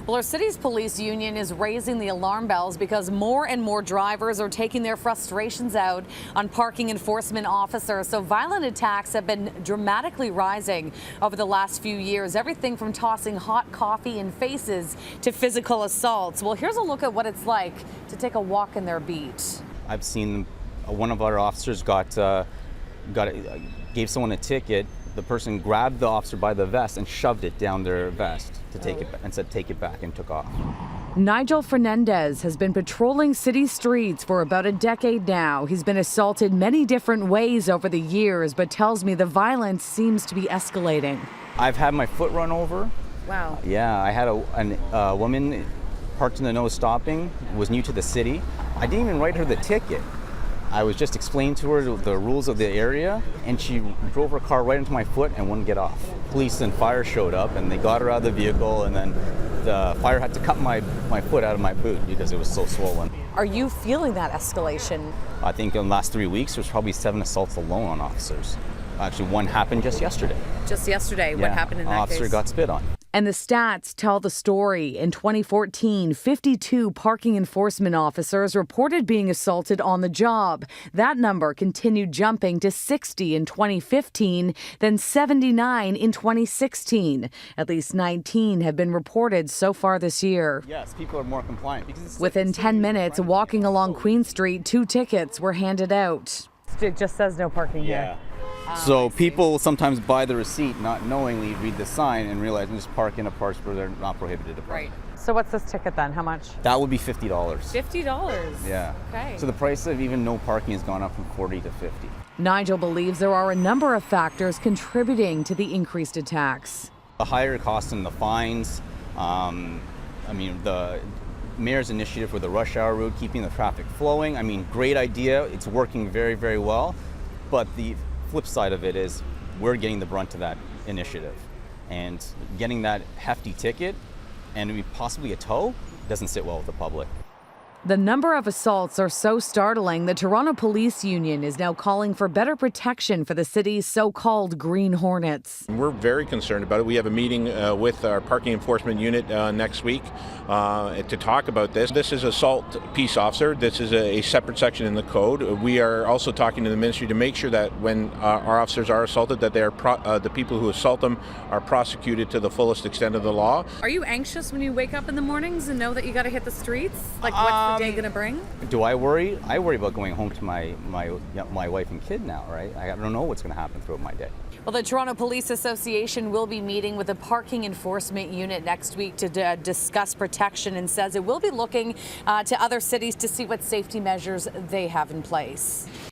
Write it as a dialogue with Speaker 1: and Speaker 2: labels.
Speaker 1: Well, our city's police union is raising the alarm bells because more and more drivers are taking their frustrations out on parking enforcement officers. So violent attacks have been dramatically rising over the last few years. Everything from tossing hot coffee in faces to physical assaults. Well, here's a look at what it's like to take a walk in their beat.
Speaker 2: I've seen one of our officers gave someone a ticket. The person grabbed the officer by the vest and shoved it down their vest to take it and said, "Take it back," and took off.
Speaker 1: Nigel Fernandez has been patrolling city streets for about a decade now. He's been assaulted many different ways over the years, but tells me the violence seems to be escalating.
Speaker 2: I've had my foot run over.
Speaker 1: Wow.
Speaker 2: Yeah, I had a woman parked in the no stopping, was new to the city. I didn't even write her the ticket. I was just explaining to her the rules of the area, and she drove her car right into my foot and wouldn't get off. Police and fire showed up, and they got her out of the vehicle, and then the fire had to cut my foot out of my boot because it was so swollen.
Speaker 1: Are you feeling that escalation?
Speaker 2: I think in the last 3 weeks, there's probably 7 assaults alone on officers. Actually, one happened just yesterday.
Speaker 1: Just yesterday,
Speaker 2: Yeah,
Speaker 1: what happened in that
Speaker 2: officer
Speaker 1: case?
Speaker 2: got spit on.
Speaker 1: And the stats tell the story. In 2014, 52 parking enforcement officers reported being assaulted on the job. That number continued jumping to 60 in 2015, then 79 in 2016. At least 19 have been reported so far this year.
Speaker 2: Yes, people are more compliant.
Speaker 1: Within 10 minutes, walking along Queen Street, 2 tickets were handed out. It just says no parking here.
Speaker 2: So people sometimes buy the receipt, not knowingly read the sign and realize and just park in a parts where they're not prohibited to park.
Speaker 1: Right. So what's this ticket then? How much?
Speaker 2: That would be $50.
Speaker 1: $50.
Speaker 2: Yeah.
Speaker 1: Okay.
Speaker 2: So the price of even no parking has gone up from 40 to 50.
Speaker 1: Nigel believes there are a number of factors contributing to the increased attacks.
Speaker 2: The higher costs and the fines, the mayor's initiative with the rush hour route, keeping the traffic flowing. Great idea. It's working very, very well. But the flip side of it is we're getting the brunt of that initiative, and getting that hefty ticket and possibly a tow doesn't sit well with the public.
Speaker 1: The number of assaults are so startling, the Toronto Police Union is now calling for better protection for the city's so-called Green Hornets.
Speaker 3: We're very concerned about it. We have a meeting with our parking enforcement unit next week to talk about this. This is assault peace officer. This is a separate section in the code. We are also talking to the ministry to make sure that when our officers are assaulted, that they are the people who assault them are prosecuted to the fullest extent of the law.
Speaker 1: Are you anxious when you wake up in the mornings and know that you got to hit the streets? Like, what's the day going to bring?
Speaker 2: Do I worry? I worry about going home to my wife and kid now, right? I don't know what's going to happen throughout my day.
Speaker 1: Well, the Toronto Police Association will be meeting with the parking enforcement unit next week to discuss protection, and says it will be looking to other cities to see what safety measures they have in place.